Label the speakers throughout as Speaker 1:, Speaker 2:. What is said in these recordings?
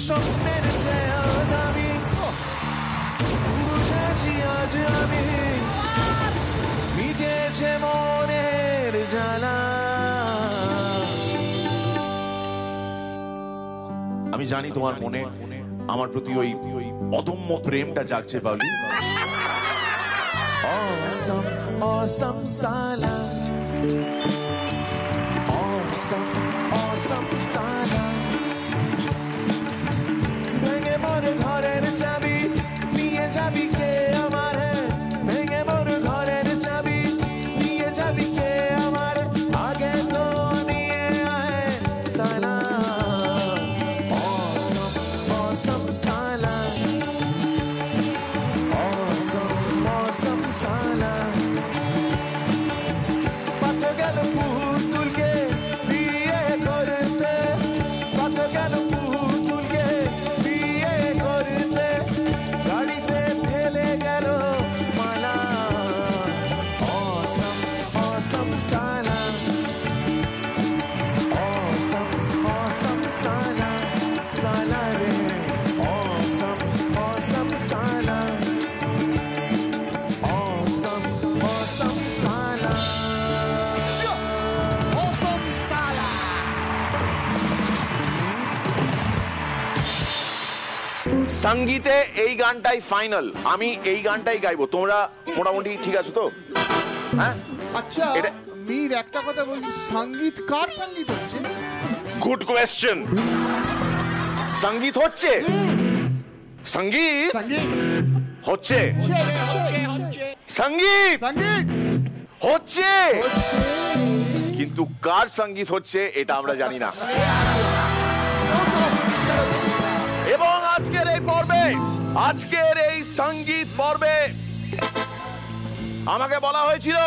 Speaker 1: স্বপ্নের চেয়ে দামি বুঝেছি আজ আমি মিটেছে মনের জ্বালা। আমি জানি তোমার মনে আমার প্রতি ওই অদম্য প্রেমটা জাগছে বাউলি। Awesome, awesome সালা, awesome, awesome সালা। ভেঙে মোর ঘরের চাবি নিয়ে যাবি কে আমার, ভেঙে মোর ঘরের চাবি নিয়ে যাবি কে আমার, আগে তো নিয়ে আয় তালা। Awesome, awesome সালা, awesome, awesome সালা। কত গেল পুতুলকে বিয়ে করতে, কত গেল পুতুলকে বিয়ে করতে, গাড়িতে ফেলে গেল মালা। Awesome, awesome সালা, awesome, awesome সালা, সালা রে। Awesome, awesome সালা, awesome, awesome সালা, awesome সালা।
Speaker 2: সঙ্গীতে এই গানটাই ফাইনাল, আমি এই গানটাই গাইবো। তোমরা মোটামুটি ঠিক আছো তো? হ্যাঁ,
Speaker 3: আচ্ছা মীর একটা কথা বলছি, সঙ্গীত কার সঙ্গীত হচ্ছে?
Speaker 2: Good question. সঙ্গীত হচ্ছে, সঙ্গীত
Speaker 3: সঙ্গীত
Speaker 2: হচ্ছে,
Speaker 3: সঙ্গীত
Speaker 2: সঙ্গীত হচ্ছে, কিন্তু কার সঙ্গীত হচ্ছে এটা আমরা জানি না। এবং আজকের এই পর্বে, আজকের এই সঙ্গীত পর্বে আমাকে বলা হয়েছিল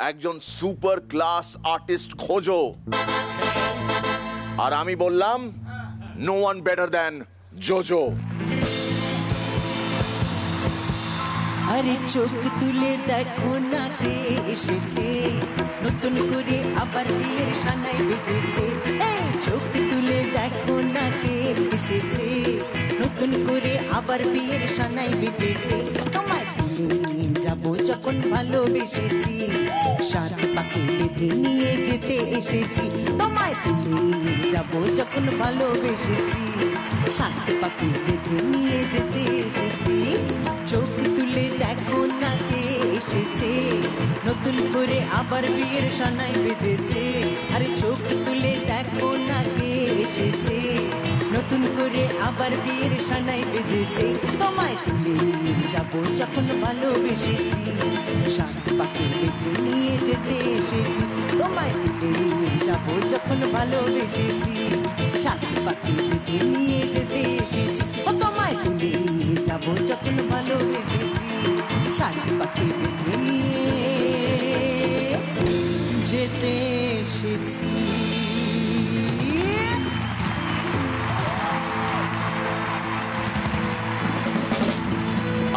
Speaker 2: একজন সুপার ক্লাস আর্টিস্ট খোঁজো, আর আমি বললাম no one better than Jojo.
Speaker 4: আরে চোখ তুলে দেখো না কে এসেছে, নতুন করে আবার বিয়ের সানাই বেজেছে। এই চোখ তুলে দেখো না কে এসেছে, নতুন করে আবার বিয়ের সানাই বেজেছে। তোমায় তুলে নিয়ে যাবো যখন ভালোবেসেছি, সাত পাকে বেঁধে নিয়ে যেতে এসেছি। তোমায় তুলে নিয়ে যাবো যখন ভালোবেসেছি, সাত পাকে বেঁধে নিয়ে যেতে এসেছি। চোখ তুলে দেখো না কে এসেছে, নতুন করে আবার বিয়ের সানাই বেজেছে। আরে চোখ তুলে দেখো না কে এসেছে, নতুন করে আবার বিয়ের সানাই বেজেছে। তোমায় তুলে নিয়ে যাবো যখন ভালোবেসেছি, সাত পাকে বেঁধে নিয়ে যেতে এসেছি। তোমায় তুলে নিয়ে যাবো যখন ভালোবেসেছি, সাত পাকে বেঁধে নিয়ে যেতে এসেছি। ও তোমায় তুলে নিয়ে যাবো যখন ভালোবেসেছি, সাত পাকে বেঁধে নিয়ে যেতে এসেছি।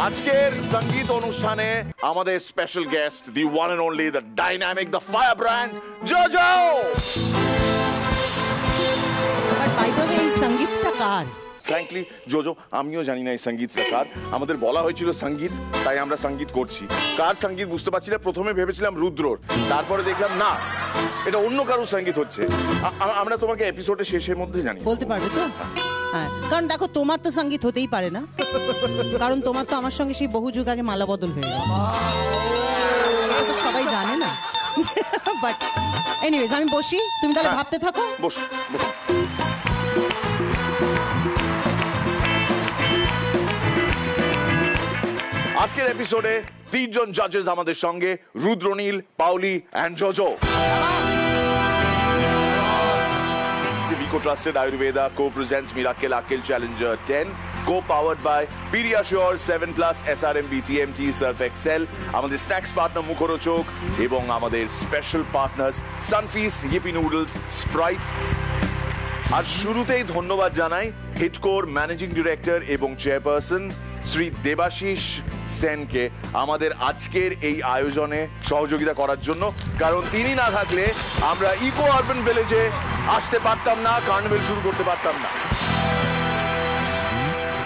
Speaker 2: আজকের সঙ্গীত অনুষ্ঠানে আমাদের special guest, the one and only, the dynamic, the firebrand Jojo.
Speaker 4: But by the way, এই সঙ্গীতটা কার?
Speaker 2: ফ্র্যাঙ্কলি জোজো, আমিও জানি না এই সঙ্গীতটা কার। আমাদের বলা হয়েছিল সঙ্গীত, তাই আমরা সঙ্গীত করছি। কার সঙ্গীত বুঝতে পারছি না। প্রথমে ভেবেছিলাম রুদ্রর, তারপরে দেখলাম না, এটা অন্য কারোর সঙ্গীত হচ্ছে। আমরা তোমাকে এপিসোডের শেষের মধ্যে জানি
Speaker 4: বলতে পারবে তো? হ্যাঁ, কারণ দেখো তোমার তো সঙ্গীত হতেই পারে না, কারণ তোমার তো আমার সঙ্গে সেই বহু যুগ আগে মালা বদল হয়ে গেছে, এটা তো সবাই জানে না। বাট এনিওয়েজ, আমি বসি, তুমি তাহলে ভাবতে থাকো।
Speaker 2: বস। আজকের এপিসোডে তিনজন জাজেস আমাদের সঙ্গে, Rudranil, Paoli and Jojo. Vico Trusted Ayurveda co-presents Miracle Akil Challenger 10, co-powered by Pediasure 7+ SRMB TMT Surf Excel, আমাদের স্ন্যাক্স পার্টনার মুখরোচক এবং আমাদের special partners Sunfeast, Yippee noodles, Sprite. আর শুরুতেই ধন্যবাদ জানাই হিটকোর ম্যানেজিং ডিরেক্টর এবং চেয়ারপারসন শ্রী দেবাশিস সেনকে আমাদের আজকের এই আয়োজনে সহযোগিতা করার জন্য, কারণ তিনি না থাকলে আমরা ইকো আরবান ভিলেজে আসতে পারতাম না, কার্নিভেল শুরু করতে পারতাম না।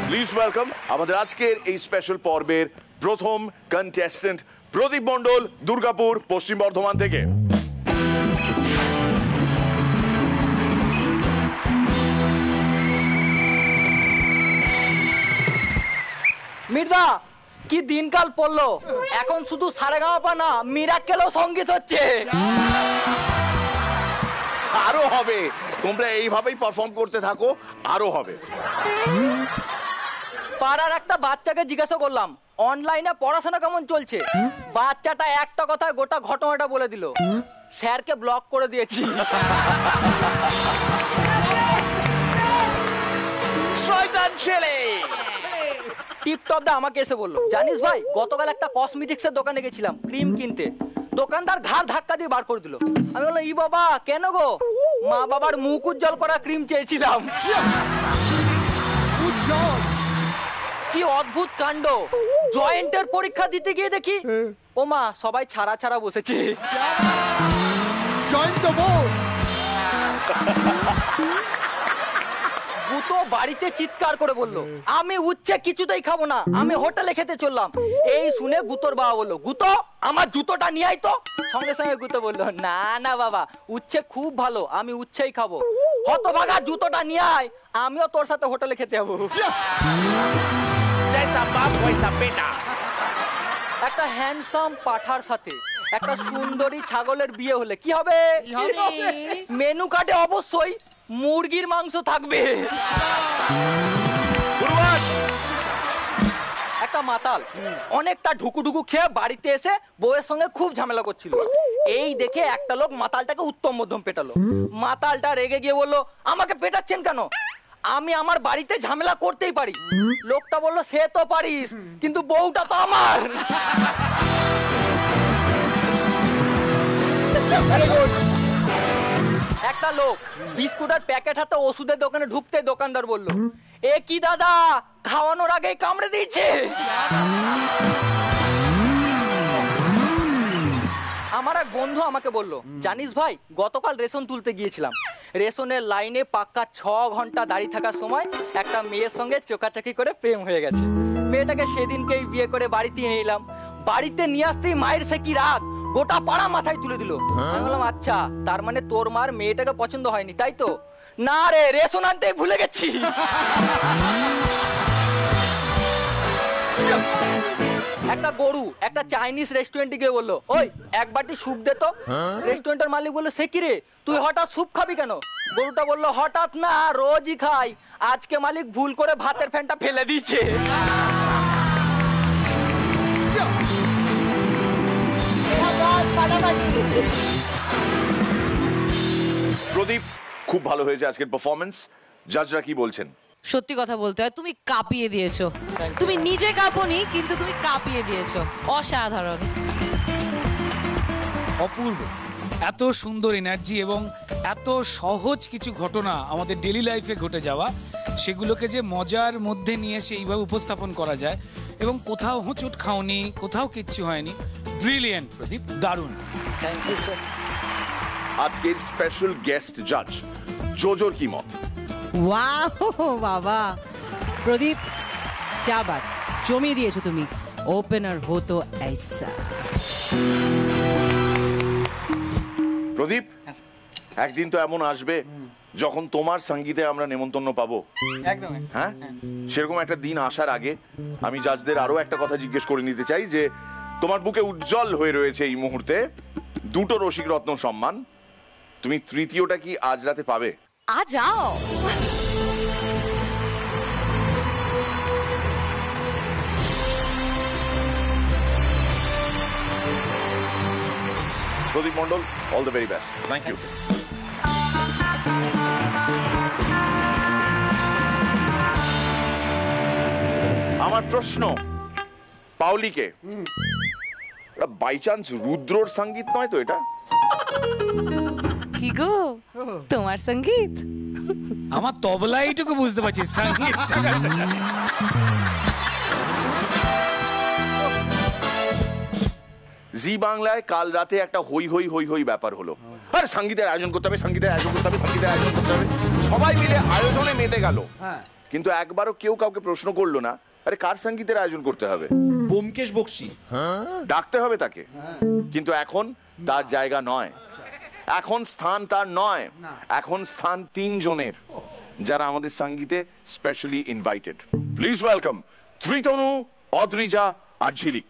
Speaker 2: প্লিজ ওয়েলকাম আমাদের আজকের এই স্পেশাল পর্বের প্রথম কন্টেস্টেন্ট প্রদীপ মণ্ডল, দুর্গাপুর, পশ্চিম বর্ধমান থেকে।
Speaker 5: মির্জা, কি দিনকাল পড়লো, এখন শুধু সারেগামাপা না, মিরাক্কেলও সঙ্গীত হচ্ছে।
Speaker 2: আরো হবে, তোমরা এইভাবেই পারফর্ম করতে থাকো, আরো হবে।
Speaker 5: পাড়ার একটা বাচ্চাকে জিজ্ঞাসা করলাম অনলাইনে পড়াশোনা কেমন চলছে। বাচ্চাটা একটা কথায় গোটা ঘটনাটা বলে দিল, স্যারকে ব্লক করে দিয়েছি।
Speaker 2: শয়তান ছেলে।
Speaker 5: টিপটপ দা আমাকে এসে বললো, জানিস ভাই, গতকাল একটা কসমেটিক্সের দোকানে গেছিলাম ক্রিম কিনতে, দোকানদার ঘাড় ধাক্কা দিয়ে বার করে দিল। আমি বললাম, ই বাবা কেন গো? মা বাবার মুখ উজ্জ্বল করা ক্রিম চেয়েছিলাম। কি অদ্ভুত কাণ্ড, জয়েন্টের পরীক্ষা দিতে গিয়ে দেখি ও মা সবাই ছাড়া ছাড়া বসেছে। গুতো বাড়িতে চিৎকার করে বলল, আমি উচ্ছে কিছুতেই খাবো না, আমি হোটেলে খেতে চললাম। এই শুনে গুতোর বাবা বললো, গুতো আমার জুতোটা নিয়ে আয় তো। সঙ্গে সঙ্গে গুতো বললো, না না বাবা, উচ্ছে খুব ভালো, আমি উচ্ছেই খাবো। হতভাগা, জুতোটা নিয়ে আয়, আমিও তোর সাথে হোটেলে খেতে যাবো। একটা হ্যান্ডসাম পাঠার সাথে একটা সুন্দরী ছাগলের বিয়ে হলে কি হবে? মেনু কার্ডে অবশ্যই মুরগির মাংস থাকবে। একটা মাতাল অনেকটা ঢুকুঢুকু খেয়ে বাড়িতে এসে বউয়ের সঙ্গে খুব ঝামেলা করছিল। এই দেখে একটা লোক মাতালটাকে উত্তম মধ্যম পেটালো। মাতালটা রেগে গিয়ে বললো, আমাকে পেটাচ্ছেন কেন? আমি আমার বাড়িতে ঝামেলা করতেই পারি। লোকটা বললো, সে তো পারিস, কিন্তু বউটা তো আমার। একটা লোক বিস্কুটের প্যাকেট হাতে ওষুধের দোকানে ঢুকতে দোকানদার বলল, এ কি দাদা, খাওয়ানোর আগেই কামড়ে দিয়েছে। আমার এক বন্ধু আমাকে বলল, জানিস ভাই, গতকাল রেশন তুলতে গিয়েছিলাম, রেশনের লাইনে পাক্কা 6 ঘন্টা দাঁড়িয়ে থাকার সময় একটা মেয়ের সঙ্গে চোকাচাকি করে প্রেম হয়ে গেছে। মেয়েটাকে সেদিনকেই বিয়ে করে বাড়িতে নিয়ে এলাম। বাড়িতে নিয়ে আসতেই মায়ের সে কি রাগ, গোটা পাড়া মাথায় তুলে দিল। আমি বললাম, আচ্ছা, তার মানে তোর মার মেয়েটাকে পছন্দ হয়নি, তাই তো? না রে, রেশন আনতে ভুলে গেছি। একটা গরু একটা চাইনিজ রেস্টুরেন্টে গিয়ে বললো, ওই এক বাটি স্যুপ দে তো। রেস্টুরেন্টের মালিক বললো, সে কি রে, তুই হঠাৎ স্যুপ খাবি কেন? গরুটা বললো, হঠাৎ না, রোজই খাই, আজকে মালিক ভুল করে ভাতের ফ্যানটা ফেলে দিয়েছে।
Speaker 2: প্রদীপ, খুব ভালো হয়েছে আজকের পারফরমেন্স। জাজরা কি বলছেন?
Speaker 6: সত্যি কথা বলতে হয়, তুমি কাঁপিয়ে দিয়েছো। তুমি নিজে কাঁপোনি, কিন্তু তুমি কাঁপিয়ে দিয়েছো। অসাধারণ,
Speaker 7: অপূর্ব। এত সুন্দর এনার্জি এবং এত সহজ কিছু ঘটনা আমাদের ডেলি লাইফে ঘটে যাওয়া, সেগুলোকে যে মজার মধ্যে নিয়ে এসে এইভাবে উপস্থাপন করা যায়, এবং কোথাও হোঁচট খাওনি, কোথাও কিচ্ছু হয়নি। ব্রিলিয়েন্ট প্রদীপ, দারুণ।
Speaker 5: Thank you sir.
Speaker 2: আজকের স্পেশাল গেস্ট জাজ জোজোর কি মত?
Speaker 8: ওয়াও বাবা, প্রদীপ क्या बात, জমিয়ে দিয়েছো তুমি। ওপেনার হো তো ऐसा।
Speaker 2: প্রদীপ, একদিন তো এমন আসবে যখন তোমার সঙ্গীতে আমরা নেমন্তন্ন পাবো।
Speaker 5: একদম।
Speaker 2: হ্যাঁ, সেরকম একটা দিন আসার আগে আমি জাজদের আরো একটা কথা জিজ্ঞেস করে নিতে চাই যে তোমার বুকে উজ্জ্বল হয়ে রয়েছে এই মুহূর্তে 2টো রসিক রত্ন সম্মান, তুমি তৃতীয়টা কি আজ রাতে পাবে?
Speaker 6: যাও।
Speaker 2: Pradip Mondal, all the very best. Thank you. আমার প্রশ্ন পাওলিকে, বাই চান্স রুদ্রর সঙ্গীত নয় তো এটা?
Speaker 6: কি গো, তোমার সঙ্গীত?
Speaker 7: আমার তবলা এইটুকু বুঝতে পারছি, সঙ্গীত
Speaker 2: জি বাংলায় কাল রাতে একটা হই হই হই হই ব্যাপার হলো। আরে সঙ্গীতের আয়োজন করতে হবে, সঙ্গীতের আয়োজন করতে হবে, সঙ্গীতের আয়োজন করতে হবে, সবাই মিলে আয়োজনে মেতে গেল। কিন্তু একবারও কেউ কাউকে প্রশ্ন করলো না, আরে কার সঙ্গীতের আয়োজন করতে হবে?
Speaker 3: ব্যোমকেশ বক্সী
Speaker 2: ডাকতে হবে তাকে। কিন্তু এখন তার জায়গা নয়, এখন স্থান তার নয়, এখন স্থান 3 জনের, যারা আমাদের সঙ্গীতে specially invited. Please welcome Tritanu, Adrija আর ঝিলিক।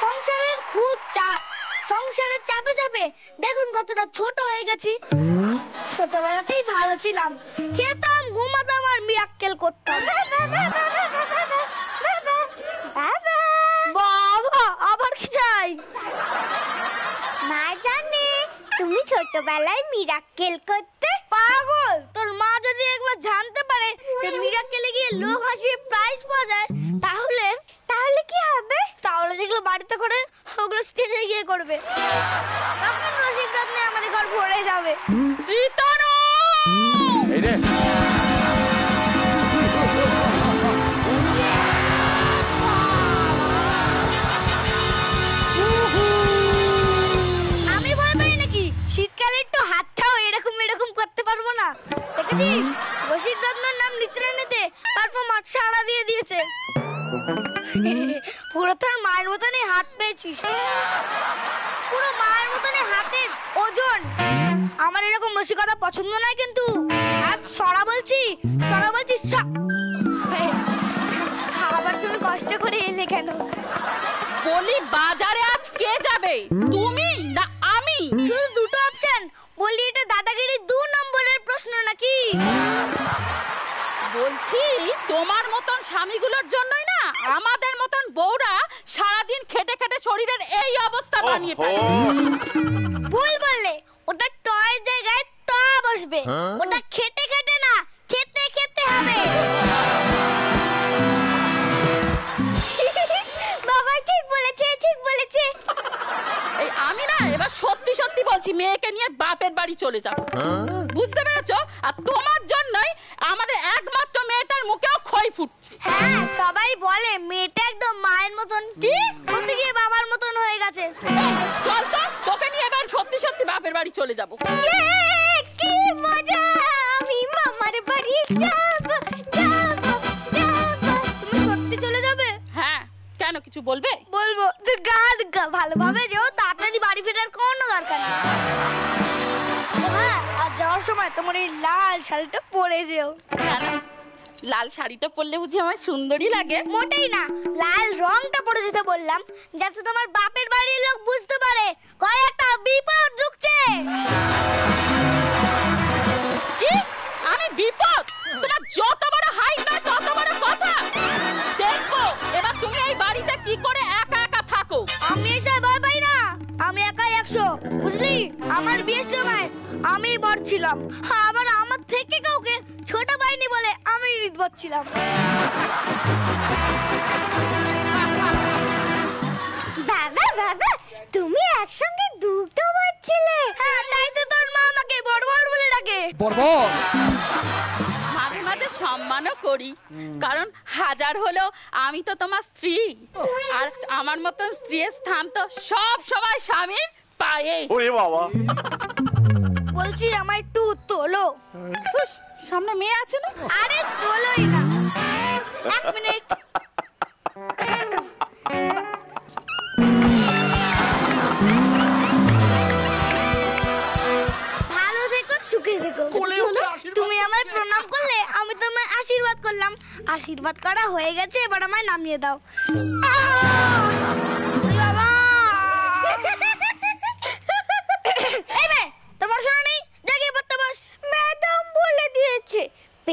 Speaker 9: সংসারের খুব চাপ, সংসারের চাপে চাপে দেখুন কতটা ছোট হয়ে গেছি। ছোটবেলাতেই ভালো ছিলাম, খেতাম, ঘুমাতাম আর মিরাক্কেল করতাম। বাবা আবার কি চাই? মা জানে তুমি ছোটবেলায় মিরাক্কেল করতে। পাগল, তোর মা যদি একবার জানতে পারে যে মিরাক্কেলে গিয়ে লোক হাসিয়ে প্রাইজ পাওয়া যায়, তাহলে তাহলে কি হবে? তাহলে যেগুলো বাড়িতে করে ওগুলো স্টেজে গিয়ে করবে, তখন রসিকরাত নিয়ে আমাদের ঘর ভরে যাবে। ত্রিতনু
Speaker 2: এই রে,
Speaker 9: আমি ভয় পাই নাকি? শীতকালে একটু হাতটাও এরকম এরকম করতে পারবো না? দেখেছিস রসিক রত্নর নাম নিতে না নিতে পারফরম্যান্স সাড়া দিয়ে দিয়েছে। পুরো তোর মায়ের মতনই হাত পেয়েছিস, পুরো মায়ের মতনই হাতের ওজন। আমার এরকম রসিকতা পছন্দ নয় কিন্তু। হাত সরা বলছি, সরা বলছি। আবার তুমি কষ্ট করে এলে কেন?
Speaker 6: বলি বাজারে আজ কে যাবে, তুমি না আমি?
Speaker 9: শুধু দুটো অপশন, বলি এটা দাদাগিরি 2 নম্বরের প্রশ্ন নাকি?
Speaker 6: বলছি তোমার মতন স্বামীগুলোর জন্যই না আমাদের মতন বউরা সারাদিন খেটে খেটে শরীরের এই অবস্থা বানিয়ে ফেলে।
Speaker 9: ভুল বললে, ওটা টয়ের জায়গায় ট বসবে। ওটা খেটে খেটে না, খেতে খেতে হবে। বাবা ঠিক বলেছে, ঠিক বলেছে।
Speaker 6: এই আমি না এবার সত্যি সত্যি বলছি, মেয়েকে নিয়ে বাপের বাড়ি চলে যাব, বুঝতে পেরেছো? আর তোমার জন্যই আমাদের একমাত্র মেয়েটার মুখেও খই ফুটছে।
Speaker 9: হ্যাঁ, সবাই বলে মেয়েটা একদম মায়ের মতন, কি বলতে গিয়ে বাবার মতন হয়ে গেছে।
Speaker 6: চল তো, তোকে নিয়ে এবার সত্যি সত্যি বাপের বাড়ি চলে যাব।
Speaker 9: কি মজা, আমি মামার বাড়ি যাব যাব যাব। তুমি সত্যি চলে যাবে?
Speaker 6: হ্যাঁ, কেন কিছু বলবে?
Speaker 9: বলবো। তুই গান গা ভালোভাবে যেও, তাড়াতাড়ি বাড়ি ফেরার কোনো দরকার নেই। হ্যাঁ, আর যাওয়ার সময় তোমার এই লাল শাড়িটা পরে যেও।
Speaker 6: কেন লাল শাড়িটা পরলে বুঝি আমার সুন্দরী লাগে?
Speaker 9: মোটেই না, লাল রংটা পরে যেতে বললাম, যাতে তোমার বাপের বাড়ির লোক বুঝতে পারে কয়েকটা বিপদ ঢুকছে।
Speaker 6: কি? আমি বিপদ? তোমার যত বড় হাইট নয় তত বড় কথা। দেখো এবার তুমি এই বাড়িতে কি করে একা একা থাকো।
Speaker 9: আমি এসে ভয় পাই না, আমি একাই 100, বুঝলি? আমার বিয়ের সময় আমি বড় ছিলাম, আবার আমার থেকে কাউকে ছোট পাইনি বলে আমি রিদবত ছিলাম। বাবা বাবা, তুমি একসঙ্গে দুটো বাচ্ছিলে? হ্যাঁ, তাই তো তোর মা আমাকে বড় বড় বলে ডাকে।
Speaker 3: বর্বর
Speaker 6: মাঝে মাঝে সম্মানও করি, কারণ হাজার হলেও আমি তো তোমার স্ত্রী, আর আমার মতন স্ত্রীর স্থান তো সব সময় স্বামীর পায়ে।
Speaker 2: ওরে বাবা,
Speaker 9: বলছি আমার একটু তোলো।
Speaker 6: তো সামনে মেয়ে আছে না?
Speaker 9: আরে তোলোই না, 1 মিনিট। ভালো থেকো, সুখে থেকো। তুমি আমায় প্রণাম করলে, আমি তোমায় আশীর্বাদ করলাম। আশীর্বাদ করা হয়ে গেছে, এবার আমায় নামিয়ে দাও। বাবা এই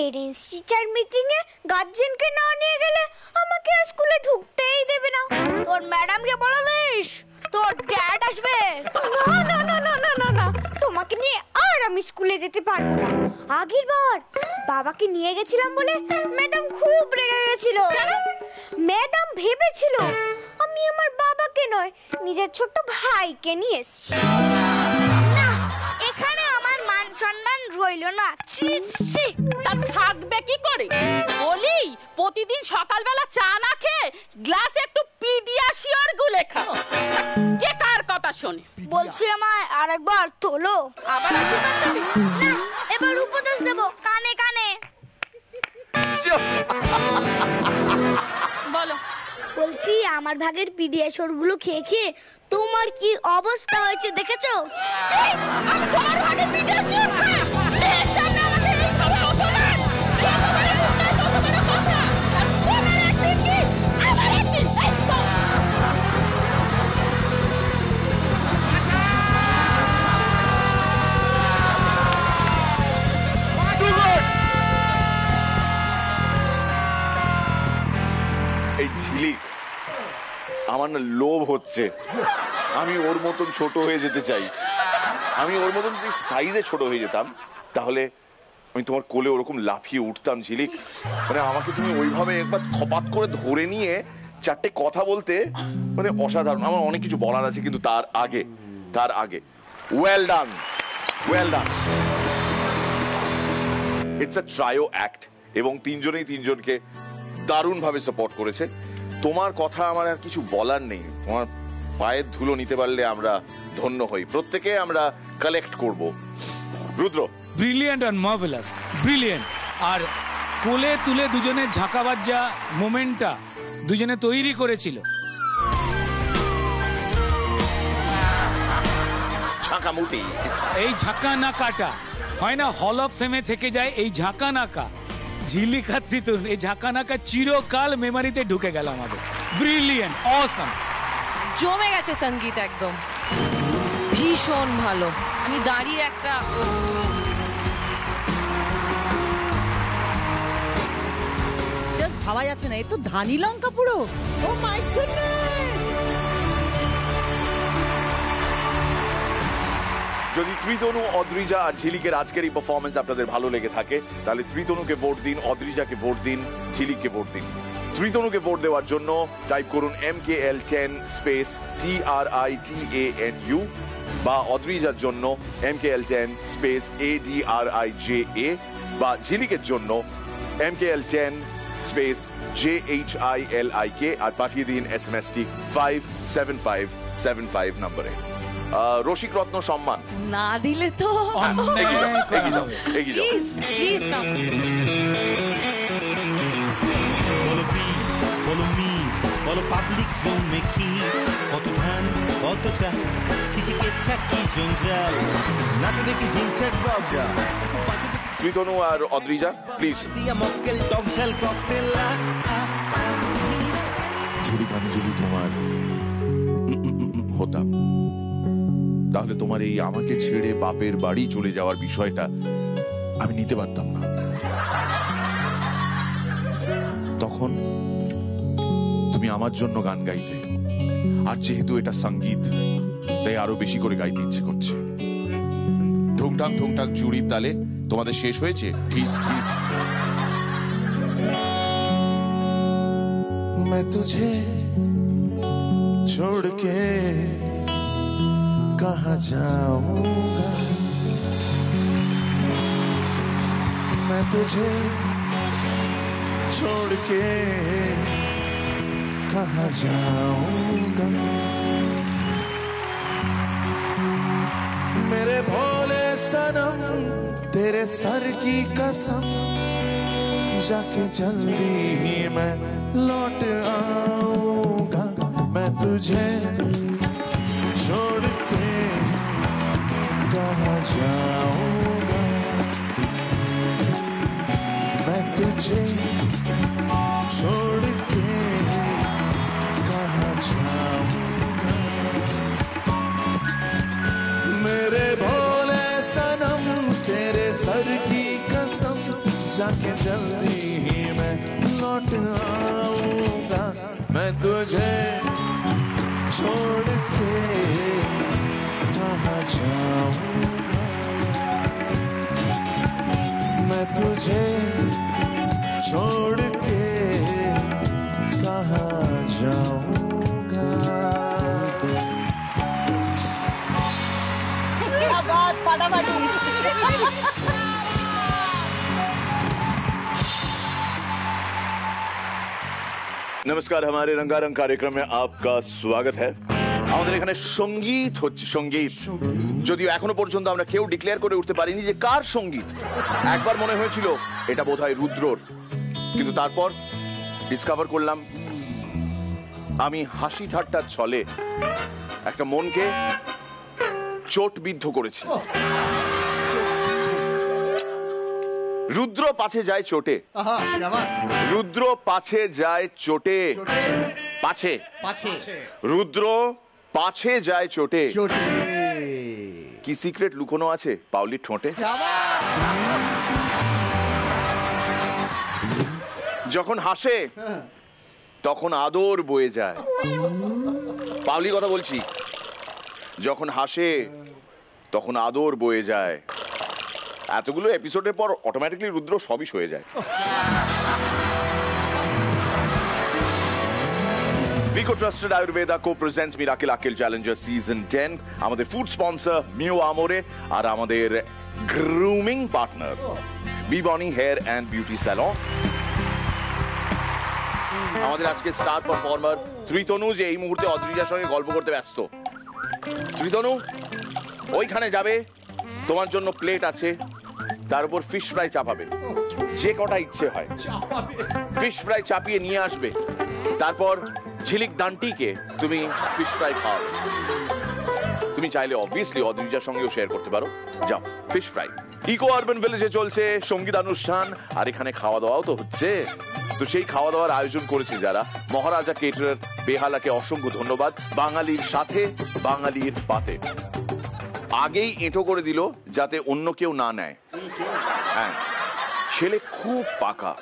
Speaker 9: পেরেন্টস টিচার মিটিং এ গার্জেনকে না নিয়ে গেলে আমাকে স্কুলে ঢুকতেই দেবে না। তোর ম্যাডামকে বলে দিস তোর ড্যাড আসবে। না না না না না না, তোমাকে নিয়ে আর আমি স্কুলে যেতে পারবো না। আগের বার বাবাকে নিয়ে গেছিলাম বলে ম্যাডাম খুব রেগে গেছিল। ম্যাডাম ভেবেছিল আমি আমার বাবাকে নয় নিজের ছোট্ট ভাইকে নিয়ে এসেছি। না, এখানে আমার মান সম্মান রইল না।
Speaker 6: তা থাকবে কি করে? বলি প্রতিদিন সকালবেলা চা না খেয়ে গ্লাসে একটু পিডিয়াশিওর গুলে খাও। কে কার কথা শোনে?
Speaker 9: বলছি আমায় আরেকবার তোলো।
Speaker 6: আবার আশীর্বাদ দেবে?
Speaker 9: না, এবার উপদেশ দেব কানে কানে।
Speaker 6: বলো।
Speaker 9: বলছি আমার ভাগের পিডিয়াশিওর গুলো খেয়ে খেয়ে তোমার কি অবস্থা হয়েছে দেখেছো?
Speaker 6: আমি তোমার ভাগে পিডিয়াশিওর খাই? এর সামনে আমাকে এই কথা অপমান!
Speaker 2: এই ঝিলিক আমার না লোভ হচ্ছে, আমি ওর মতন ছোট হয়ে যেতে চাই। আমি ওর মতন যদি সাইজে ছোট হয়ে যেতাম তাহলে আমি তোমার কোলে ওরকম লাফিয়ে উঠতাম ঝিলিক। মানে আমাকে তুমি ওইভাবে একবার খপাত করে ধরে নিয়ে চারটে কথা বলতে, মানে অসাধারণ। আমার অনেক কিছু বলার আছে কিন্তু তার আগে well done, well done. It's a trio act এবং তিনজনেই তিনজনকে দারুণভাবে সাপোর্ট করেছে। তোমার কথা আমার আর কিছু বলার নেই। তোমার পায়ের ধুলো নিতে পারলে আমরা ধন্য হই। প্রত্যেকে আমরা কালেক্ট করব। রুদ্র,
Speaker 7: ব্রিলিয়েন্ট অ্যান্ড মার্ভেলাস, ব্রিলিয়েন্ট। আর কোলে তুলে দুজনের ঝাঁকাবার যা মোমেন্টটা দুজনে তৈরি করেছিল,
Speaker 2: ঝাঁকামুটি,
Speaker 7: এই ঝাঁকা নাকাটা হয় না হল অফ ফেমে থেকে যায়। এই ঝাঁকা নাকা ঝিলিক আর ত্রিতনুর, এই ঝাঁকা নাকা চিরকাল মেমারিতে ঢুকে গেল আমাদের। ব্রিলিয়েন্ট, অসাম,
Speaker 10: জমে গেছে সঙ্গীত, একদম ভীষণ ভালো। আমি দাঁড়িয়ে একটা
Speaker 8: জাস্ট ভাবা যাচ্ছে না, এ তো ধানি লঙ্কা পুরো। ও মাই গুডনেস।
Speaker 2: যদি ত্রিতনু, অদ্রিজা আর ঝিলিকের আজকের এই পারফরমেন্স আপনাদের ভালো লেগে থাকে তাহলে ত্রিতনুকে ভোট দিন, অদ্রিজাকে ভোট দিন, ঝিলিককে ভোট দিন। ত্রিতনুকে ভোট দেওয়ার জন্য টাইপ করুন MKL10 স্পেস TRITANU, বা অদ্রিজার জন্য MKL10 স্পেস ADRIJA, বা ঝিলিকের জন্য MKL10 স্পেস JHILIK, আর পাঠিয়ে দিন SMS-টি 57575 নম্বরে। রসিক রত্ন সম্মান
Speaker 10: না দিলে তো
Speaker 2: এগিয়ে যাও।
Speaker 10: Please please come.
Speaker 1: বলো পি, বলো মি, বলো পাবলিক জমে কি, কত ধান কত চা, চিচিকে চাকি জঞ্জাল, নাচে দেখি ঝিনচাক বাবরা।
Speaker 2: ত্রিতনু আর অদ্রিজা প্লিজ।
Speaker 1: দিয়া মক্কেল ডগশাল ককটেল।
Speaker 2: ঝিলিক, আমি যদি তোমার হতাম তাহলে তোমার এই আমাকে ছেড়ে বাপের বাড়ি চলে যাওয়ার বিষয়টা আমি নিতে পারতাম না। তখন তুমি আমার জন্য গান গাইতে, আর যেহেতু এটা সঙ্গীত তাই আরো বেশি করে গাইতে ইচ্ছে করছে। ঠুংটাং ঠুংটাং চুরির তালে তোমাদের শেষ হয়েছে ঠিস ঠিস।
Speaker 1: मैं तुझे छोड़ के कहाँ जाऊंगा, मैं तुझे छोड़ के कहाँ जाऊंगा, मेरे भोले सनम तेरे सर की कसम, जाके जल्दी ही मैं लौट आऊंगा, मैं तुझे छोड़ के कहाँ जाऊंगा, मैं तुझे छोड़ के कहाँ जाऊंगा, मेरे भोले सनम तेरे सर की कसम, जाके जल्दी ही मैं लौट आऊंगा मैं तुझे छोड़ के कहाँ जाऊंगा मैं तुझे छोड़ के कहाँ जाऊंगा
Speaker 8: क्या बात फटाफटी
Speaker 2: নমস্কার हमारे रंगारंग कार्यक्रम में आपका स्वागत है আমাদের এখানে সঙ্গীত হচ্ছে সঙ্গীত যদিও এখনো পর্যন্ত আমরা কেউ ডিক্লেয়ার করে উঠতে পারিনি যে কার সঙ্গীত একবার মনে হয়েছিল এটা বোধহয় রুদ্রর কিন্তু তারপর ডিসকভার করলাম আমি হাসি ঠাট্টার ছলে একটা মনকে চোটবিদ্ধ করেছি রুদ্র পাছে যায় চোটে রুদ্র পাছে যায় চোটে পাছে রুদ্র পাছে যায় চোটে কি সিক্রেট লুকোনো আছে পাউলির ঠোঁটে যখন হাসে তখন আদর বয়ে যায় পাউলি কথা বলছি যখন হাসে তখন আদর বয়ে যায় এতগুলো এপিসোডের পর অটোমেটিক্যালি রুদ্র সবই সয়ে যায় Vico Trusted Ayurveda co-presents Miracle Akil Challenger Season 10 আমাদের ফুড স্পন্সর মিও আমোরে আর আমাদের grooming partner Bibni hair and beauty salon আমাদের আজকে স্টার পারফর্মার ত্রিতনু যে এই মুহূর্তে অদ্রিজার সঙ্গে গল্প করতে ব্যস্ত ত্রিতনু ওইখানে যাবে তোমার জন্য প্লেট আছে তার উপর ফিশ ফ্রাই চাপাবে যে কটা ইচ্ছে হয় ফিশ ফ্রাই চাপিয়ে নিয়ে আসবে তারপর ঝিলিক ডান্টিকে তুমি ফিশ ফ্রাই খাও তুমি চাইলে অবভিয়াসলি অদ্রিজার সঙ্গেও শেয়ার করতে পারো যাও ফিশ ফ্রাই ইকো আরবান ভিলেজে চলছে সঙ্গীত অনুষ্ঠান আর এখানে খাওয়া দাওয়াও তো হচ্ছে তো সেই খাওয়া দাওয়ার আয়োজন করেছে যারা মহারাজা কেটারার বেহালাকে অসংখ্য ধন্যবাদ বাঙালির সাথে বাঙালির পাতে আগেই এঁটো করে দিল যাতে অন্য কেউ না নেয় হ্যাঁ ছেলে খুব পাকা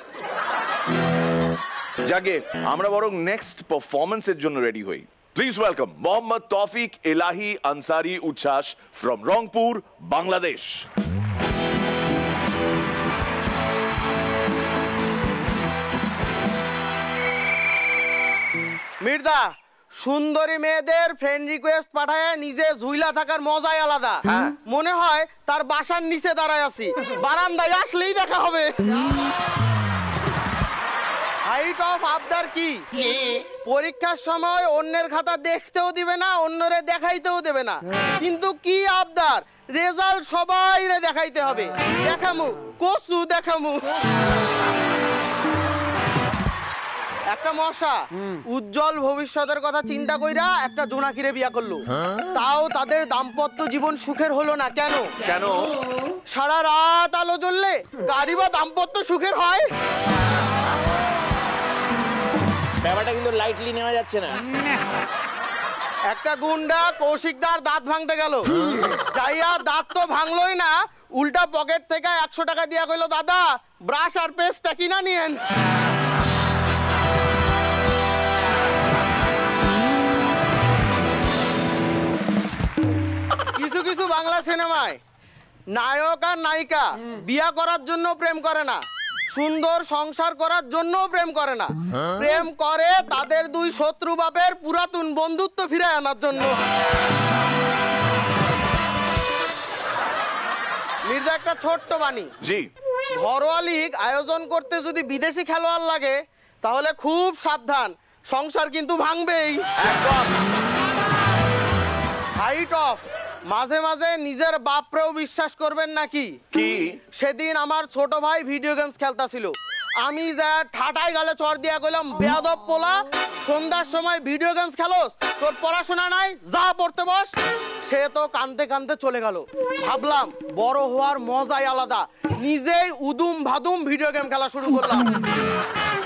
Speaker 2: যাকে আমরা বরং নেক্সট পারফরমেন্সের জন্য রেডি হই প্লিজ ওয়েলকাম মোহাম্মদ তৌফিক এলাহি আনসারি উচ্ছ্বাস ফ্রম রংপুর বাংলাদেশ
Speaker 11: মির্দা সুন্দরী মেয়েদের ফ্রেন্ড রিকোয়েস্ট পাঠায় নিজে ঝুইলা থাকার মজাই আলাদা মনে হয় তার বাসার নিচে দাঁড়ায় আছি বারান্দায় আসলেই দেখা হবে হাইট অফ আবদার কি পরীক্ষার সময় অন্যের খাতা দেখতেও দিবে না অন্যরে দেখাইতেও দেবে না কিন্তু কি আবদার রেজাল্ট সবাইরে দেখাইতে হবে দেখামু কসু দেখামু একটা মশা উজ্জ্বল ভবিষ্যতের কথা চিন্তা কইরা একটা জোনাকিরে বিয়া করলো তাও তাদের দাম্পত্য জীবন সুখের হলো না কেন
Speaker 2: কেন
Speaker 11: সারা রাত আলো জ্বললে কারই বা দাম্পত্য সুখের হয়
Speaker 12: ব্যাপারটা কিন্তু লাইটলি নেওয়া যাচ্ছে না
Speaker 11: একটা গুন্ডা কৌশিকদার দাঁত ভাঙতে গেল যাইয়া দাঁত তো ভাঙলোই না উল্টা পকেট থেকে 100 টাকা দিয়া কইলো দাদা ব্রাশ আর পেস্টটা কিনা নিয়েন কিছু কিছু বাংলা সিনেমায় নায়ক আর নায়িকা বিয়া করার জন্য প্রেম করে না সুন্দর সংসার করার জন্য প্রেম করে না প্রেম করে তাদের দুই শত্রু বাপের পুরাতন বন্ধুত্ব ফিরে আনার জন্য মির্জা একটা ছোট্ট বাণী
Speaker 2: জি
Speaker 11: ঘরোয়া লীগ আয়োজন করতে যদি বিদেশি খেলোয়াড় লাগে তাহলে খুব সাবধান সংসার কিন্তু ভাঙবেই হাইট অফ মাঝে মাঝে নিজের বাপরেও বিশ্বাস করবেন নাকি
Speaker 2: কি
Speaker 11: সেদিন আমার ছোট ভাই ভিডিও গেমস খেলতাছিল আমি যা ঠাটাই গালে চড় দিয়া কইলাম বেয়াদব পোলা সন্ধ্যার সময় ভিডিও গেমস খেলোস তোর পড়াশোনা নাই যা পড়তে বস সে তো কাঁদতে কাঁদতে চলে গেল ভাবলাম বড় হওয়ার মজাই আলাদা নিজেই উদুম ভাদুম ভিডিও গেম খেলা শুরু করলাম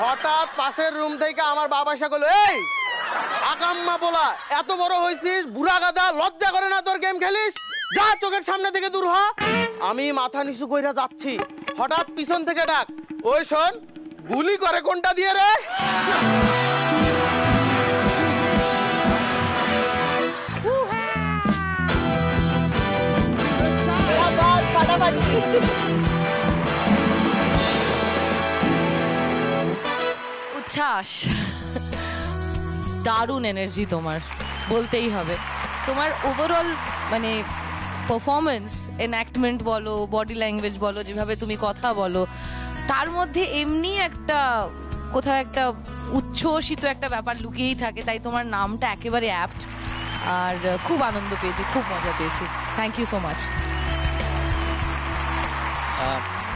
Speaker 11: হঠাৎ পাশের রুম থেকে আমার বাবা এসে কইলো এই আকাম্মা বলা এত বড় হইছিস বুড়া গাদা লজ্জা করে না তোর গেম খেলিস যা চোখের সামনে থেকে দূর হ আমি মাথা নিচু কইরা যাচ্ছি হঠাৎ পিছন থেকে ডাক, ওই শোন, গুলি করে কোনটা দিয়ে রে?
Speaker 10: উচ্ছ্বাস, দারুণ এনার্জি তোমার, বলতেই হবে। তোমার ওভারঅল মানে পারফরমেন্স, এনঅ্যাক্টমেন্ট বলো, বডি ল্যাঙ্গুয়েজ বলো, যেভাবে তুমি কথা বলো, তার মধ্যে এমনি একটা কোথাও একটা উচ্ছ্বসিত একটা ব্যাপার লুকিয়েই থাকে। তাই তোমার নামটা একেবারে অ্যাপ্ট। আর খুব আনন্দ পেয়েছি, খুব মজা পেয়েছি। Thank you so much.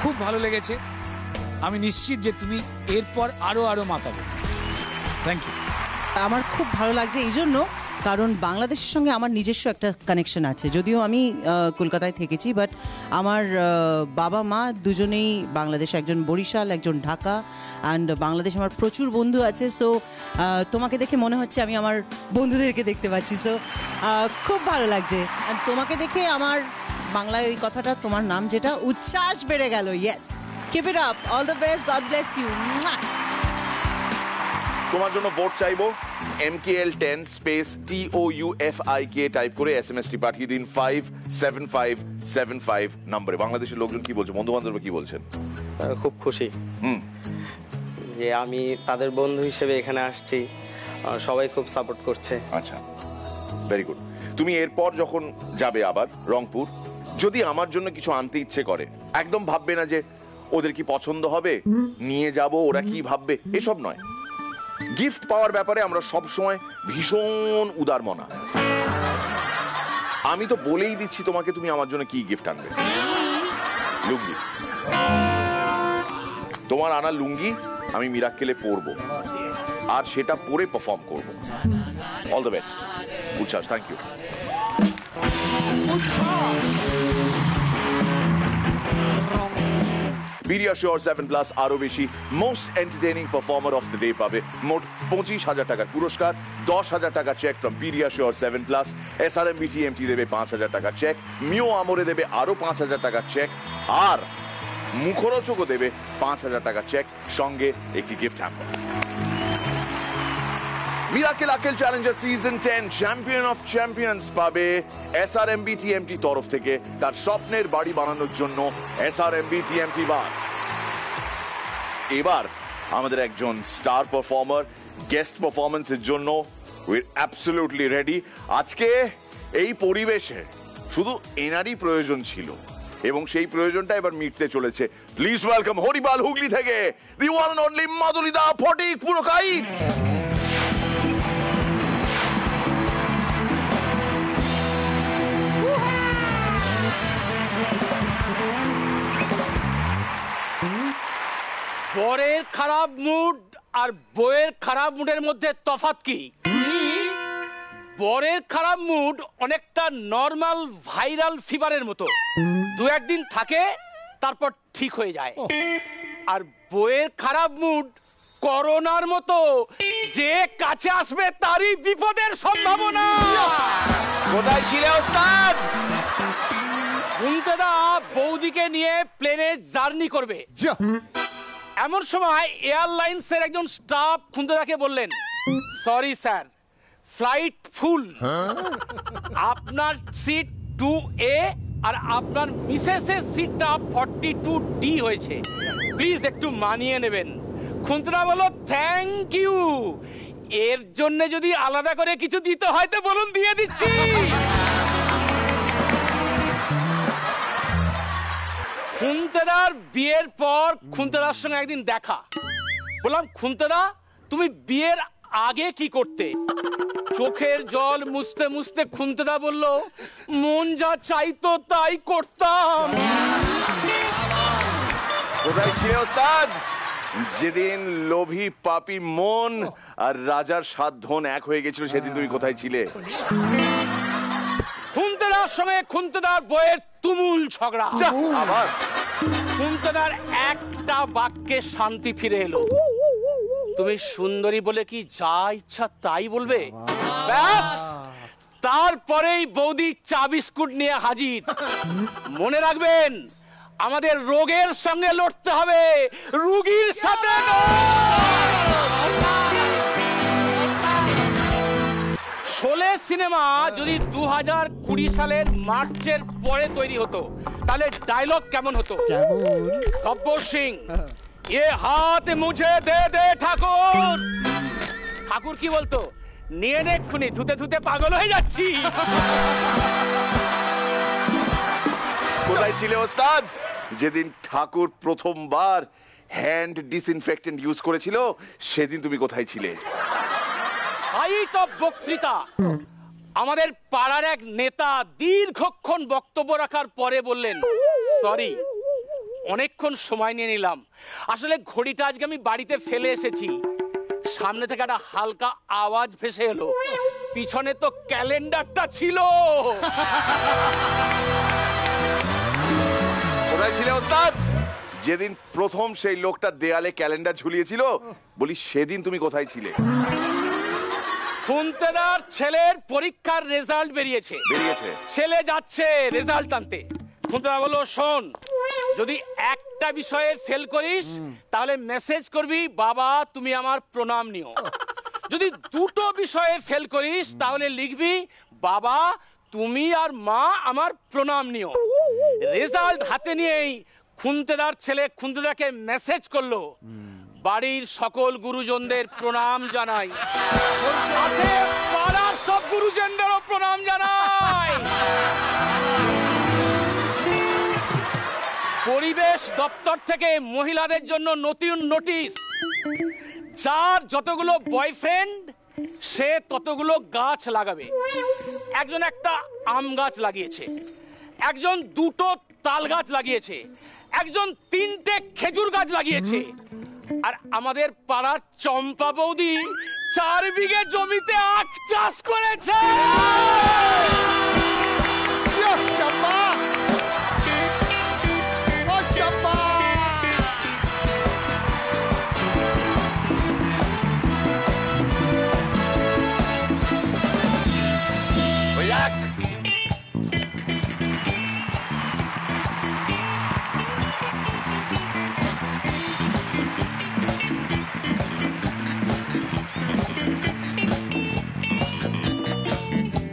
Speaker 7: খুব ভালো লেগেছে। আমি নিশ্চিত যে তুমি এরপর আরো মাতাবে। Thank you.
Speaker 8: আমার খুব ভালো লাগছে এই জন্য, কারণ বাংলাদেশের সঙ্গে আমার নিজস্ব একটা কানেকশন আছে। যদিও আমি কলকাতায় থেকেছি, বাট আমার বাবা মা দুজনেই বাংলাদেশ, একজন বরিশাল, একজন ঢাকা। অ্যান্ড বাংলাদেশে আমার প্রচুর বন্ধু আছে। সো তোমাকে দেখে মনে হচ্ছে আমি আমার বন্ধুদেরকে দেখতে পাচ্ছি। সো খুব ভালো লাগছে। আর তোমাকে দেখে আমার বাংলায় ওই কথাটা, তোমার নাম যেটা, উচ্ছ্বাস বেড়ে গেল। Yes, keep it up, all the best, God bless you.
Speaker 2: তোমার জন্য ভোট চাইবো। MKL10 স্পেস TOUFIK টাইপ করে SMS-টি পাঠিয়ে দিন 57575 নম্বরে। বাংলাদেশের লোকজন কি বলছে, বন্ধু বান্ধব কি বলছেন?
Speaker 11: খুব খুশি যে আমি তাদের বন্ধু হিসেবে এখানে আসছি। সবাই খুব সাপোর্ট করছে।
Speaker 2: আচ্ছা, ভেরি গুড। তুমি এরপর যখন যাবে আবার রংপুর, যদি আমার জন্য কিছু আনতে ইচ্ছে করে, একদম ভাববে না যে ওদের কি পছন্দ হবে, নিয়ে যাব, ওরা কি ভাববে, এসব নয়। গিফট পাওয়ার ব্যাপারে আমরা সব সময় ভীষণ উদারমনা। আমি তো বলেই দিচ্ছি তোমাকে, তুমি আমার জন্য কি গিফট আনবে। লুঙ্গি। তোমার আনা লুঙ্গি আমি মিরাক্কেলে পরবো, আর সেটা পরে পারফর্ম করব। অল দ্য বেস্ট উচ্ছ্বাস। Thank you. পিডিয়াশিওর 7+ আরো বেশি most entertaining performer of the day পাবে মোট 25,000 টাকার পুরস্কার, 10,000 টাকা cheque from PediaSure 7+, SRMB TMT দেবে 5,000 টাকা চেক, মিও আমরে দেবে আরো 5,000 টাকা চেক, আর মুখরোচকও দেবে 5,000 টাকা চেক, সঙ্গে একটি gift hamper. Miracle আকেল Challenger season 10 champion of champions পাবে SRMB TMT তরফ থেকে তার স্বপ্নের বাড়ি বানানোর জন্য SRMB TMT বার। এবার আমাদের একজন স্টার পারফর্মার গেস্ট পারফরমেন্সের জন্য উই আর অ্যাবসলিউটলি রেডি। আজকে এই পরিবেশে শুধু এনারই প্রয়োজন ছিল, এবং সেই প্রয়োজনটা এবার মিটতে চলেছে। প্লিজ ওয়েলকাম হরিপাল হুগলি থেকে দি ওয়ান এন্ড অনলি মাধুরীদা ফটিক পুরকাইত।
Speaker 13: বরের খারাপ মুড আর বউয়ের খারাপ মুডের মধ্যে তফাৎ কি? বরের খারাপ মুড অনেকটা নর্মাল ভাইরাল ফিভারের মতো, 2-1 দিন থাকে, তারপর ঠিক হয়ে যায়। আর বউয়ের খারাপ মুড করোনার মতো, যে কাছে আসবে তারই বিপদের সম্ভাবনা।
Speaker 12: কোথায় ছিলে ওস্তাদ?
Speaker 13: ঘুমতেদা বৌদিকে নিয়ে প্লেনে জার্নি করবে। এমন সময় এয়ারলাইন্সের একজন স্টাফ খুন্তেদাকে বললেন, সরি স্যার, ফ্লাইট ফুল, আপনার সিট 2A আর আপনার মিসেসের সিটটা 42D হয়েছে, প্লিজ একটু মানিয়ে নেবেন। খুন্তেদা বলল, থ্যাংক ইউ, এর জন্য যদি আলাদা করে কিছু দিতে হয় তো বলুন, দিয়ে দিচ্ছি। খুন্তেদার বিয়ের পর খুন্তেদার সঙ্গে একদিন দেখা। বললাম, খুন্তেদা তুমি বিয়ের আগে কি করতে? চোখের জল মুছতে মুছতে খুন্তেদা বলল, মন যা চাইতো তাই করতাম।
Speaker 2: কোথায় ছিলে ওস্তাদ যেদিন লোভী পাপী মন আর রাজার সাত ধন এক হয়ে গেছিল, সেদিন তুমি কোথায় ছিলে?
Speaker 13: খুন্তেদার সঙ্গে খুন্তেদার বইয়ের তুমুল ঝগড়া।
Speaker 2: আবার
Speaker 13: খুন্তেদার একটা বাক্যে শান্তি ফিরে এলো, তুমি সুন্দরী বলে কি যা ইচ্ছা তাই বলবে? ব্যাস, তারপরেই বৌদি চা বিস্কুট নিয়ে হাজির। মনে রাখবেন, আমাদের রোগের সঙ্গে লড়তে হবে, রুগীর সাথে শোলে সিনেমা যদি 2020 সালের মার্চের পরে তৈরি হতো তাহলে ডায়লগ কেমন হতো? গব্বর সিং, এ হাত মুঝে দে দে ঠাকুর। ঠাকুর কি বলতো? নিয়ে নে এক্ষুনি, ধুতে ধুতে পাগল হয়ে যাচ্ছি।
Speaker 2: কোথায় ছিলে ওস্তাদ যেদিন ঠাকুর প্রথমবার হ্যান্ড ডিসইনফেক্টেন্ট ইউজ করেছিল? সেদিন তুমি কোথায় ছিলে?
Speaker 13: হাইট অফ বক্তৃতা। আমাদের পাড়ার এক নেতা দীর্ঘক্ষণ বক্তব্য রাখার পরে বললেন, সরি অনেকক্ষণ সময় নিয়ে নিলাম, আসলে ঘড়িটা আজকে আমি বাড়িতে ফেলে এসেছি। সামনে থেকে একটা হালকা আওয়াজ ভেসে এলো, পিছনে তো ক্যালেন্ডারটা ছিল।
Speaker 2: কোথায় ছিলে ওস্তাদ যেদিন প্রথম সেই লোকটা দেয়ালে ক্যালেন্ডার ঝুলিয়েছিল? বলি সেদিন তুমি কোথায় ছিলে?
Speaker 13: খুন্তেদার ছেলের পরীক্ষার রেজাল্ট বেরিয়েছে, ছেলে যাচ্ছে রেজাল্ট আনতে। খুন্তেদার বলল, শোন, যদি একটা বিষয়ে ফেল করিস তাহলে মেসেজ করবি, বাবা তুমি আমার প্রণাম নিও। যদি দুটো বিষয়ে ফেল করিস তাহলে লিখবি, বাবা তুমি আর মা আমার প্রণাম নিও। রেজাল্ট হাতে নিয়েই খুন্তেদার ছেলে খুন্তেদাকে মেসেজ করলো, বাড়ির সকল গুরুজনদের প্রণাম জানাই, সাথে পাড়ার সব গুরুজনদেরও প্রণাম জানাই। পরিবেশ দপ্তর থেকে মহিলাদের জন্য নতুন নোটিশ, যার যতগুলো বয়ফ্রেন্ড সে ততগুলো গাছ লাগাবে। একজন একটা আম গাছ লাগিয়েছে, একজন দুটো তাল গাছ লাগিয়েছে, একজন 3টে খেজুর গাছ লাগিয়েছে, আর আমাদের পাড়ার চম্পা বৌদি 4 বিঘে জমিতে আখ চাষ করেছে।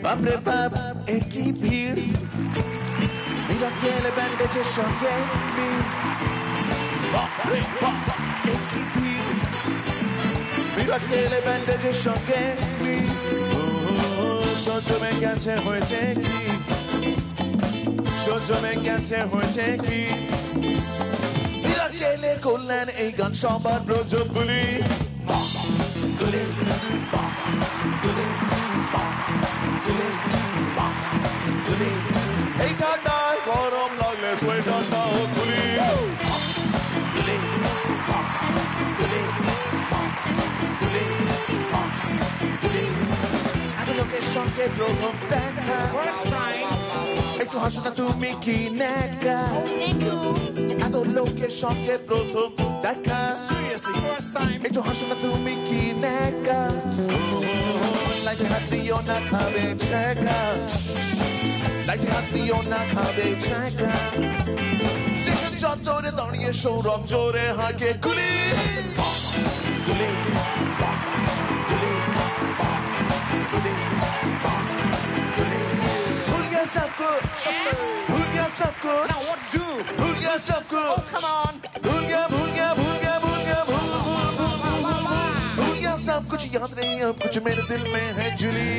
Speaker 1: বাপরে বাপ একই ভিড়, মিরাকেল ব্যান্ডেজের সঙ্গে ভিড়। বাপরে বাপ একই ভিড়, মিরাকেল ব্যান্ডেজের সঙ্গে ভিড়। সজমে গেছে হয়েছে কি, সজমে গেছে হয়েছে কি, মিরাকেলে করলেন এই গান সবার প্রযোগ গুলি। তুলে তুলে এই ঠান্ডায় গরম লাগলে সোয়েটারটাও খুলি। এত লোকের সঙ্গে প্রথম দেখা, একটু হাসো না তুমি কি নেকা। এত লোকের সঙ্গে প্রথম দেখা, একটু হাসো না তুমি কি নেকা। লাইটে হাত দিও না খাবে ছেঁকা, লাইটে হাত দিও না খাবে ছেঁকা। স্টেশন চত্বরে দাঁড়িয়ে সৌরভ জোরে হাঁকে গুলি। তুলে তুলে তুলে তুলে ভুল গয়া সব কুছ, ভুল গয়া সব কুছ, ভুল গয়া সব কুছ, ভুল গয়া ভুল গয়া ভুল गया भूल गया भूल भूल भूल भूल गया सब कुछ याद नहीं अब कुछ मेरे दिल में है जुली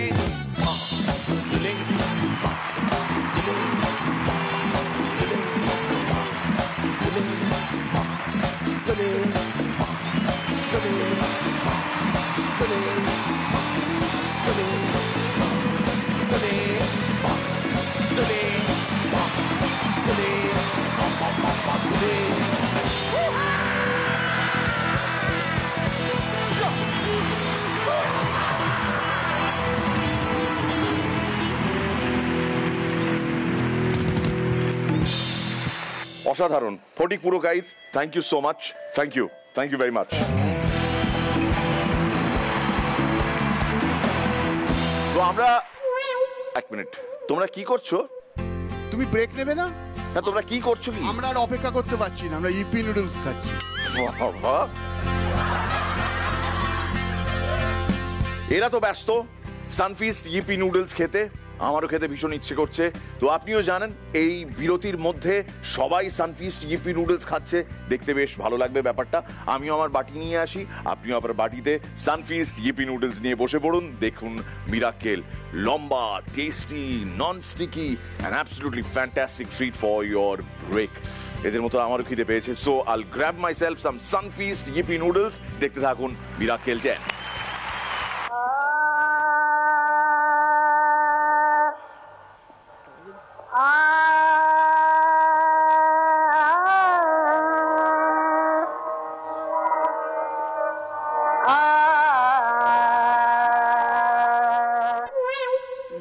Speaker 2: অসাধারণ Phatik Purkait, thank you so much, thank you very much. তো আমরা এক মিনিট, তোমরা কি করছো?
Speaker 3: তুমি ব্রেক নেবে না?
Speaker 2: না তোমরা কি করছো কি?
Speaker 3: আমরা আর অপেক্ষা করতে পারছি না, আমরা ইপি নুডলস খাচ্ছি।
Speaker 2: বাবা, এরা তো ব্যস্ত সানফিস্ট ইপি নুডলস খেতে, আমারও খেতে ভীষণ ইচ্ছে করছে। তো আপনিও জানেন এই বিরতির মধ্যে সবাই সানফিস্ট ইপি নুডলস খাচ্ছে, দেখতে বেশ ভালো লাগবে ব্যাপারটা। আমিও আমার বাটি নিয়ে আসি, আপনিও আপনার বাটিতে সানফিস্ট ইপি নুডলস নিয়ে বসে পড়ুন। দেখুন মিরাকেল, লম্বা, tasty, non sticky and absolutely fantastic treat for your break. এদের মতো আমারও খিদে পেয়েছে, so I'll grab myself some Sunfeast Yippee noodles. দেখতে থাকুন মিরাকেল 10।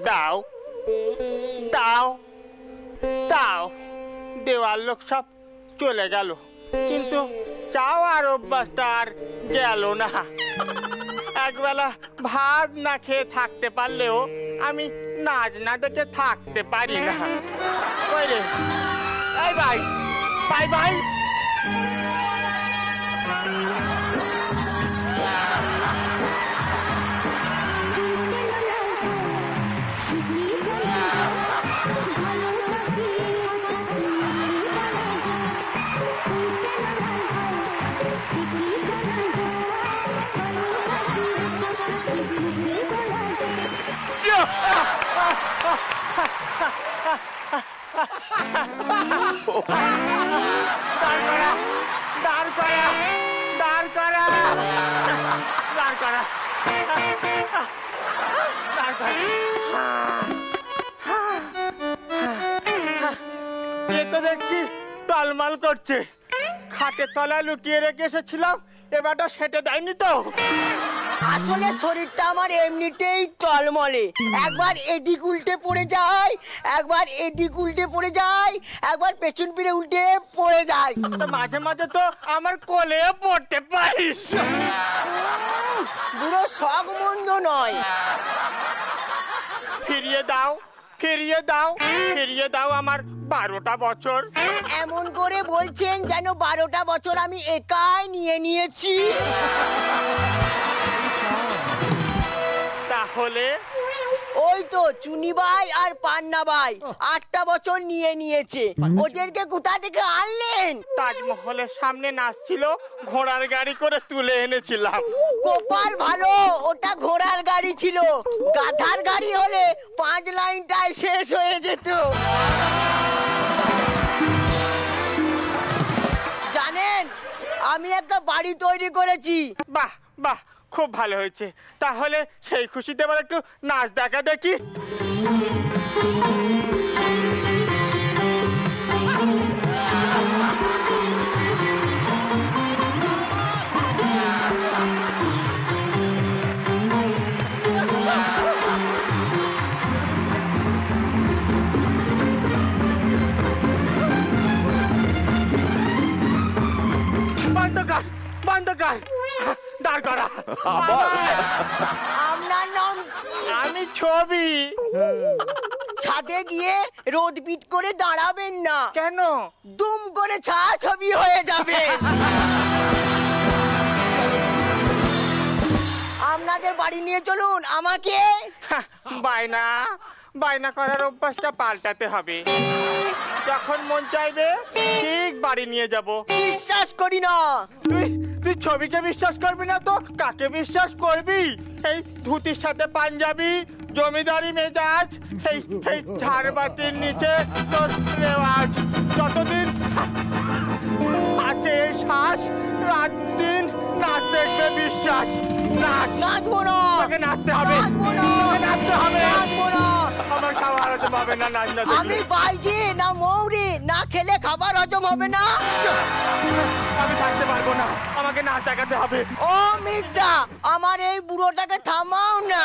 Speaker 11: দাও দাও দাও, দেওয়ার লোক সব চলে গেল, কিন্তু চাওয়ার অভ্যাসটা আর গেল না। একবেলা ভাত না খেয়ে থাকতে পারলেও আমি নাচ না দেখে থাকতে পারি না। ওই রে, এই ভাই, ভাই ভাই, দাঁড় করা, দাঁড় করা, দাঁড় করা, দাঁড় করা। এ তো দেখছি টলমল করছে, খাটের তলায় লুকিয়ে রেখে এসেছিলাম, এবারটা সেটে দেয়নি তো?
Speaker 14: আসলে শরীরটা আমার এমনিতেই টলমলে, একবার এদিক উল্টে পড়ে যায়, একবার এদিক উল্টে পড়ে যায়, একবার পেছন ফিরে উল্টে পড়ে যায়।
Speaker 11: মাঝে মাঝে তো আমার কোলে পড়তে পারিস।
Speaker 14: পুরো শখ মন্দ নয়।
Speaker 11: ফিরিয়ে দাও, ফিরিয়ে দাও, ফিরিয়ে দাও আমার 12টা বছর।
Speaker 14: এমন করে বলছেন যেন 12টা বছর আমি একাই নিয়ে নিয়েছি।
Speaker 11: তাহলে
Speaker 14: ওই তো চুনি ভাই আর পান্না ভাই 8টা বছর নিয়ে নিয়েছে। ওদেরকে কোথা থেকে আনলেন?
Speaker 11: তাজমহলের সামনে নাচছিল, ঘোড়ার গাড়ি করে তুলে এনেছিলাম।
Speaker 14: কপাল ভালো, ওটা ঘোড়ার গাড়ি ছিল, গাধার গাড়ি হলে 5 লাইনটায় শেষ হয়ে যেত। জানেন আমি একটা বাড়ি তৈরি করেছি।
Speaker 11: বাহ বাহ, খুব ভালো হয়েছে। তাহলে সেই খুশিতে এবার একটু নাচ দেখা দেখি। বন্ধ কর, বন্ধ কর, দাঁড় করা।
Speaker 14: আপনার নাম?
Speaker 11: আমি ছবি।
Speaker 14: ছাদে গিয়ে রোদ পিট করে দাঁড়াবেন না।
Speaker 11: কেন?
Speaker 14: দুম করে ছবি হয়ে যাবে। আপনাদের বাড়ি নিয়ে চলুন আমাকে।
Speaker 11: বায়না, বায়না করার অভ্যাসটা পাল্টাতে হবে। যখন মন চাইবে ঠিক বাড়ি নিয়ে যাব।
Speaker 14: বিশ্বাস করি না।
Speaker 11: তুই ছবিকে বিশ্বাস করবি না তো কাকে বিশ্বাস করবি? এই ধুতির সাথে পাঞ্জাবি, জমিদারি মেজাজ, এই ঝাড়বাতির নিচে তোর রেওয়াজ, যতদিন আছে এই শ্বাস, রাত দিন নাচ দেখবে বিশ্বাস। নাচ,
Speaker 14: নাচবো না,
Speaker 11: তোকে নাচতে হবে, নাচতে হবে। আমার খাবার হজম হবে না নাচ না দেখলে।
Speaker 14: আমি বাইজি না মৌরি, না খেলে খাবার হজম হবে না।
Speaker 11: আমি থাকতে পারবো না, আমাকে নাচ দেখাতে হবে।
Speaker 14: ও মির্জা, আমার এই বুড়োটাকে থামাও না।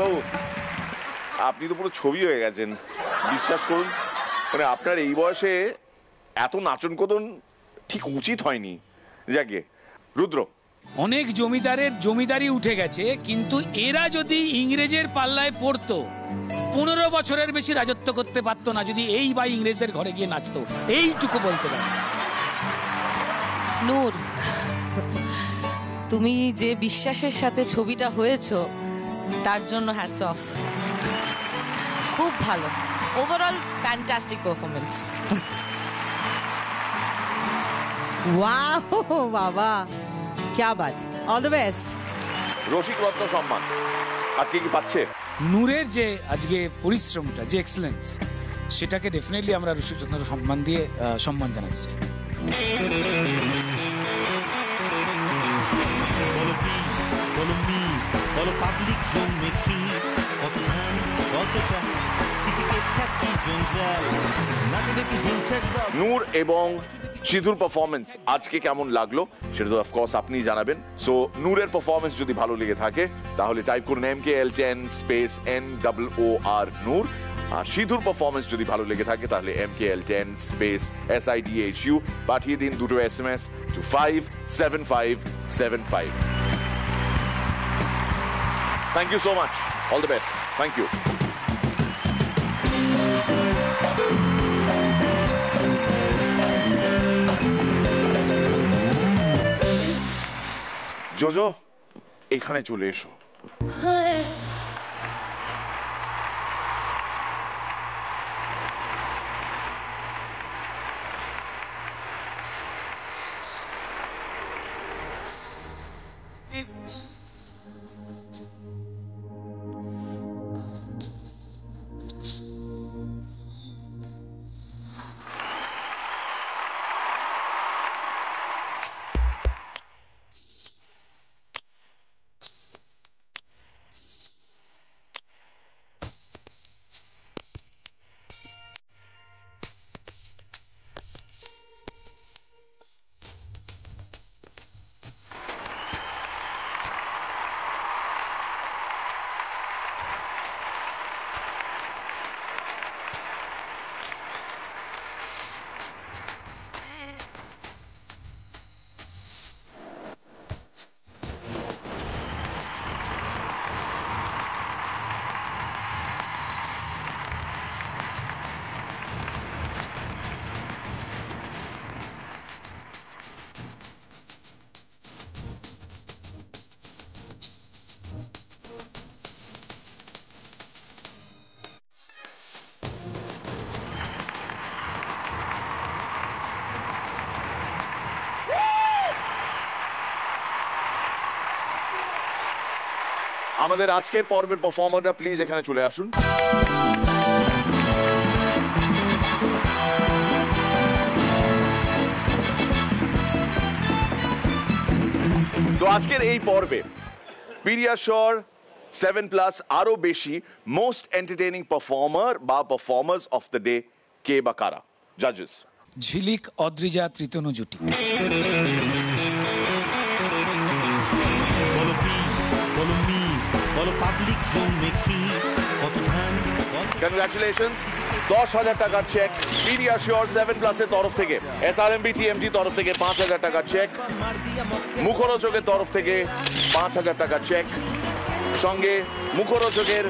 Speaker 2: বাবু, আপনি তো পুরো ছবি হয়ে গেছেন, বিশ্বাস করুন। মানে আপনার এই বয়সে এত নাচন কোদন ঠিক উচিত হয়নি। যাকে রুদ্র,
Speaker 7: অনেক জমিদারের জমিদারি উঠে গেছে, কিন্তু এরা যদি ইংরেজের পাল্লায় পড়তো 15 বছরের বেশি রাজত্ব করতে পারতো না যদি এই বা ইংরেজের ঘরে গিয়ে নাচতো, এইটুকু বলতে পারি।
Speaker 10: নূর, তুমি যে বিশ্বাসের সাথে ছবিটা হয়েছো তার জন্য হ্যাটস অফ। খুব ভালো, ওভারঅল ফ্যান্টাস্টিক পারফরমেন্স।
Speaker 8: ওয়াও বাবা, क्या बात, অল দ্য বেস্ট।
Speaker 2: রসিক রত্ন সম্মান আজকে কি পাচ্ছে?
Speaker 7: নূরের যে আজকে পরিশ্রমটা, যে এক্সেলেন্স, সেটাকে ডেফিনেটলি আমরা রসিক রত্ন সম্মান দিয়ে সম্মান জানাতে চাই।
Speaker 1: বলো পাবলিক জোন মেখি কত ধান কত চা চিচিকে ছাকি জঞ্জাল নাচে দেখি ঝিনঝাক।
Speaker 2: নূর এবং সিধুর পারফরমেন্স আজকে কেমন লাগলো সেটা তো অফকোর্স আপনি জানাবেন। সো নূরের পারফরমেন্স যদি ভালো লেগে থাকে তাহলে টাইপ করুন MKL10 স্পেস NOOR নূর। আর সিধুর পারফরমেন্স যদি ভালো লেগে থাকে তাহলে MKL10 স্পেস SIDHU পাঠিয়ে দিন দুটো SMS to 57575। Thank you so much. All the best. Thank you. JoJo, এখানে চলে এসো। আমাদের আজকের পর্বের পারফর্মাররা প্লিজ এখানে চলে আসুন। তো আজকের এই পর্বে পিডিয়াশোর 7+ আরো বেশি মোস্ট এন্টারটেইনিং পারফর্মার বা পারফর্মার্স অফ দ্য ডে কে বা কারা? জাজেস
Speaker 7: ঝিলিক, অদ্রিজা, তৃতনু জুটি।
Speaker 2: কংগ্রাচুলেশনস, 10,000 টাকার চেক পিডিয়াশোর 7+ এর তরফ থেকে, SRMB TMT তরফ থেকে 5,000 টাকার চেক, মুখরোচকের তরফ থেকে 5,000 টাকার চেক, সঙ্গে মুখরোচকের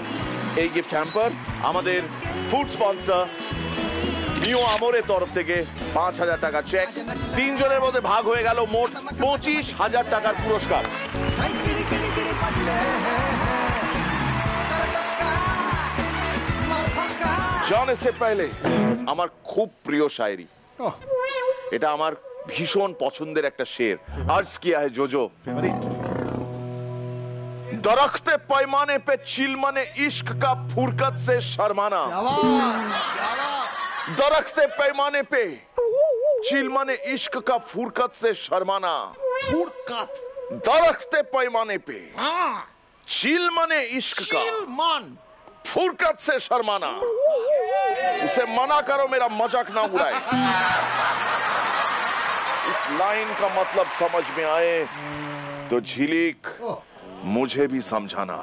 Speaker 2: এই গিফট হ্যাম্পার, আমাদের ফুড স্পন্সর নিও আমরের তরফ থেকে 5,000 টাকার চেক। তিনজনের মধ্যে ভাগ হয়ে গেল মোট 25,000 টাকার পুরস্কার। জানে সে পহলে আমার খুব প্রিয় শায়রি, এটা আমার ভীষণ পছন্দের একটা শের। আর্জ কিয়া है जोजो, दरख्ते पैमाने पे चिलमने इश्क का फुरकत से शर्माना, दरख्ते पैमाने पे चिलमने इश्क का फुरकत से शर्माना, फुरकत दरख्ते पैमाने पे चिलमने इश्क का फुरकत से शर्माना, उसे मना करो मेरा मजाक ना उड़ाए। इस लाइन का मतलब समझ में आए तो झिलिक मुझे भी समझाना।